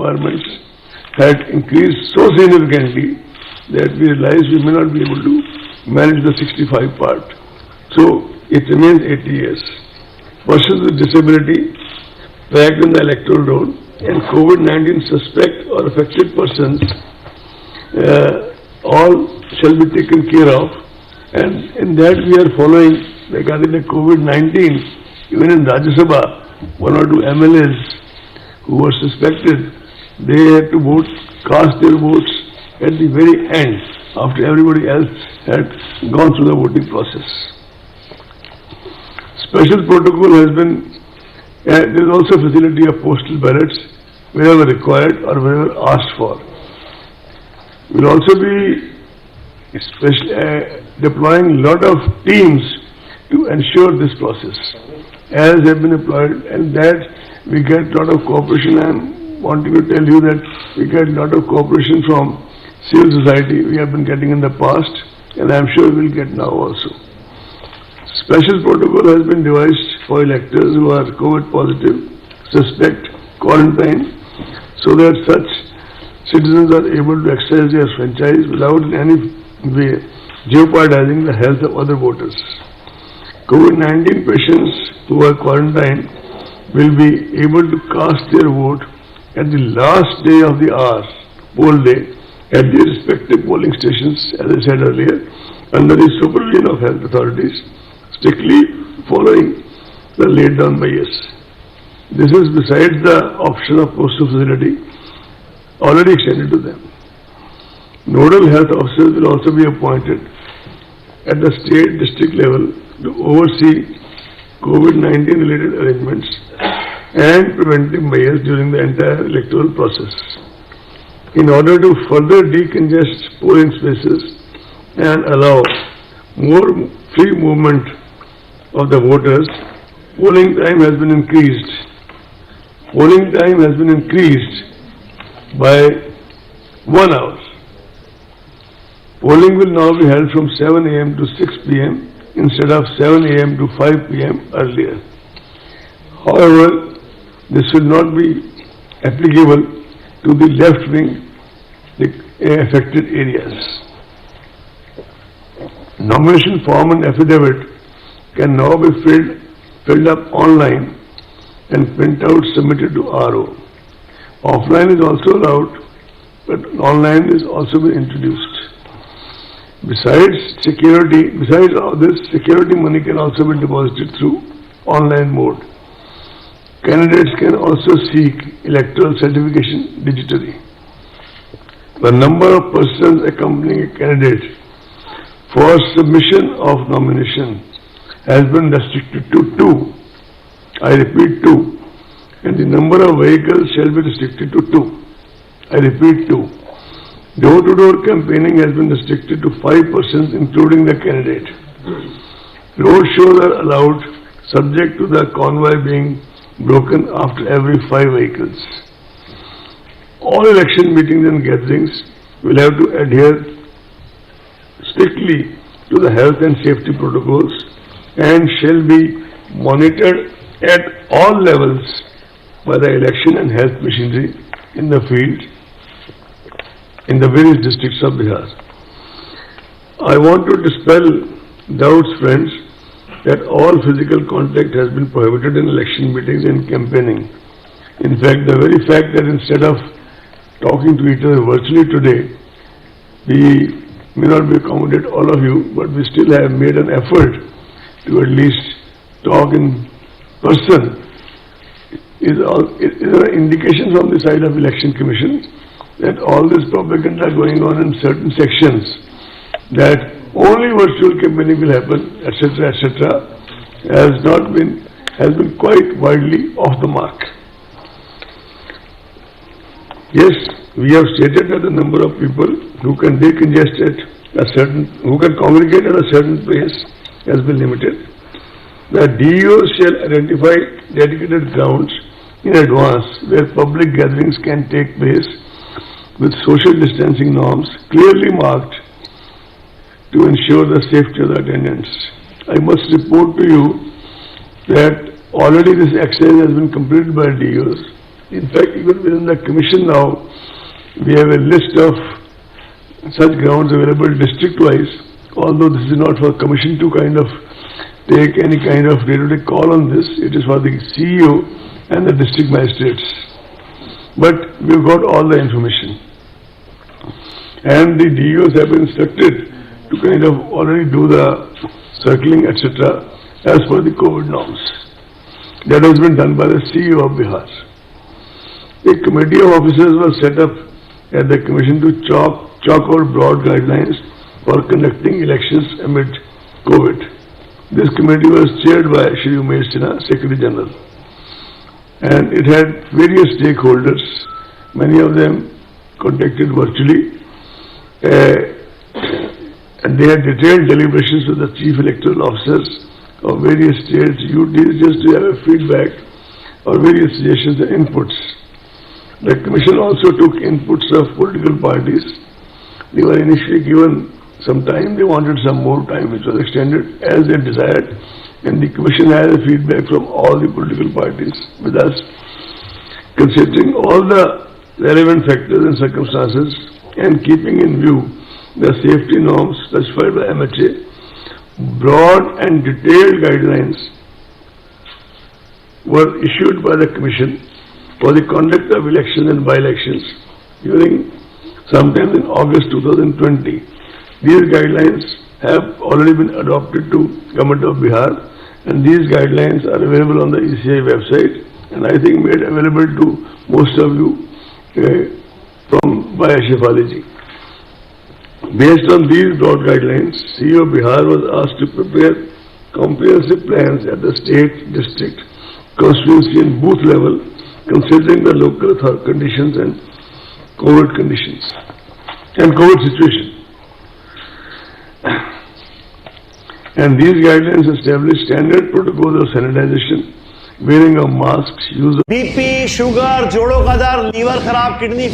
requirements had increased so significantly that we realized we may not be able to manage the 65 part. So it remains 80 years. Persons with disability tracked in the electoral roll and COVID-19 suspect or affected persons all shall be taken care of, and in that we are following regarding the COVID-19. Even in Rajya Sabha, one or two MLAs who were suspected, they had to vote, cast their votes at the very end after everybody else had gone through the voting process. Special protocol has been, there is also a facility of postal ballots wherever required or wherever asked for. We will also be deploying a lot of teams to ensure this process, as have been employed, and that we get a lot of cooperation. I am wanting to tell you that we get a lot of cooperation from civil society we have been getting in the past, and I am sure we will get now also. Special protocol has been devised for electors who are COVID positive, suspect, quarantine, so that such citizens are able to exercise their franchise without in any way jeopardizing the health of other voters. COVID-19 patients who are quarantined will be able to cast their vote at the last day of the hour, poll day, at their respective polling stations, as I said earlier, under the supervision of health authorities, strictly following the laid down measures. This is besides the option of postal facility already extended to them. Nodal health officers will also be appointed at the state district level to oversee COVID-19 related arrangements and preventive measures during the entire electoral process. In order to further decongest polling spaces and allow more free movement of the voters, polling time has been increased. Polling time has been increased by 1 hour. Polling will now be held from 7 a.m. to 6 p.m. instead of 7 a.m. to 5 p.m. earlier. However, this will not be applicable to the left-wing affected areas. Nomination form and affidavit can now be filled up online and print out submitted to RO. Offline is also allowed, but online is also been introduced. Besides all this, security money can also be deposited through online mode. Candidates can also seek electoral certification digitally. The number of persons accompanying a candidate for submission of nomination has been restricted to 2. I repeat 2. And the number of vehicles shall be restricted to 2. I repeat 2. Door-to-door campaigning has been restricted to 5 persons, including the candidate. Road shows are allowed, subject to the convoy being broken after every 5 vehicles. All election meetings and gatherings will have to adhere strictly to the health and safety protocols and shall be monitored at all levels by the election and health machinery in the field in the various districts of Bihar. I want to dispel doubts, friends, that all physical contact has been prohibited in election meetings and campaigning. In fact, the very fact that instead of talking to each other virtually today, we may not be accommodate all of you, but we still have made an effort to at least talk in person. Is an indication from the side of Election Commission that all this propaganda going on in certain sections, that only virtual campaigning will happen, etc., has been quite widely off the mark. Yes, we have stated that the number of people who can decongest who can congregate at a certain place has been limited. The DEOs shall identify dedicated grounds in advance where public gatherings can take place with social distancing norms clearly marked to ensure the safety of the attendants. I must report to you that already this exercise has been completed by DEOs In fact, even within the commission now, we have a list of such grounds available district-wise, although this is not for commission to kind of take any kind of day-to-day call on this. It is for the CEO and the district magistrates. But we've got all the information. And the DEOs have been instructed to kind of already do the circling, etc., as per the COVID norms. That has been done by the CEO of Bihar. A committee of officers was set up at the commission to chalk out broad guidelines for conducting elections amid COVID. This committee was chaired by Shri Umesh Sinha, Secretary General. And it had various stakeholders, many of them contacted virtually. And they had detailed deliberations with the chief electoral officers of various states, UTs, just to have a feedback or various suggestions and inputs. The commission also took inputs of political parties. They were initially given some time, they wanted some more time, which was extended as they desired. And the commission had a feedback from all the political parties with us, considering all the relevant factors and circumstances and keeping in view the safety norms specified by MHA. Broad and detailed guidelines were issued by the Commission for the conduct of elections and by-elections during sometime in August 2020. These guidelines have already been adopted to Government of Bihar, and these guidelines are available on the ECI website and I think made available to most of you by Ashifali ji. Based on these broad guidelines, CEO Bihar was asked to prepare comprehensive plans at the state, district, constituency and booth level, considering the local conditions and COVID conditions and COVID situation. And these guidelines establish standard protocols of sanitization, wearing of masks, use of BP, sugar, जोड़ों का दर्द, liver खराब, kidney